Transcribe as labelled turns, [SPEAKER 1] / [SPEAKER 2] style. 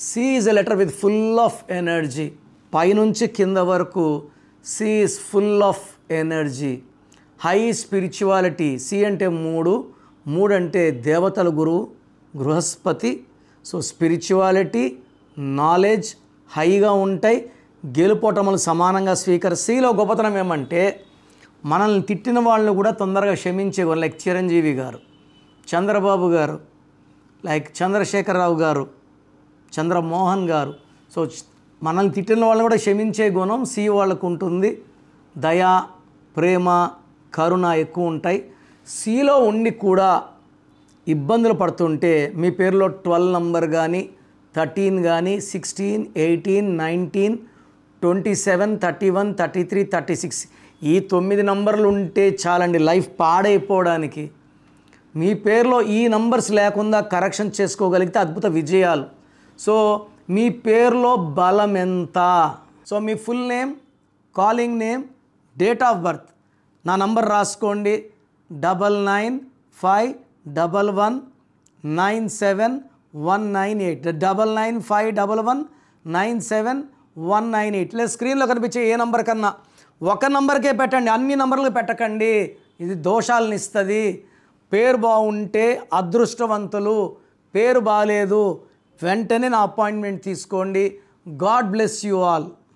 [SPEAKER 1] C is a letter with full of energy. పైనుంచి కింద వరకు C is full of energy. High spirituality. C అంటే మూడు అంటే దేవతల గురువు బృహస్పతి. సో స్పిరిచువాలిటీ, నాలెడ్జ్ హైగా ఉంటాయి. గెలుపోటములు సమానంగా సిలో గొప్పతనం ఏమంటే మనల్ని తిట్టిన వాళ్ళని కూడా తొందరగా క్షమించే వాళ్ళు. లైక్ చిరంజీవి గారు, చంద్రబాబు గారు, లైక్ చంద్రశేఖరరావు గారు, చంద్రమోహన్ గారు. సో మనల్ని తిట్టిన వాళ్ళని కూడా క్షమించే గుణం సి వాళ్ళకు ఉంటుంది. దయ, ప్రేమ, కరుణ ఎక్కువ ఉంటాయి. సిలో ఉండి కూడా ఇబ్బందులు పడుతుంటే మీ పేరులో 12 నంబర్ కానీ 13 కానీ 16, 18, 19, 27, 31, 33, 36 ఈ 9 నంబర్లు ఉంటే చాలండి లైఫ్ పాడైపోవడానికి. మీ పేరులో ఈ నంబర్స్ లేకుండా కరెక్షన్ చేసుకోగలిగితే అద్భుత విజయాలు. సో మీ పేరులో బలం ఎంత? So me full name, calling name, date of birth, నా నంబర్ రాసుకోండి. 9951197198 9951197198. లేదా స్క్రీన్లో కనిపించే ఏ నంబర్ కన్నా ఒక నంబర్కే పెట్టండి, అన్ని నంబర్లకు పెట్టకండి. ఇది దోషాలను ఇస్తుంది. పేరు బాగుంటే అదృష్టవంతులు, పేరు బాగాలేదు వెంటనే నా అపాయింట్మెంట్ తీసుకోండి. God bless you all.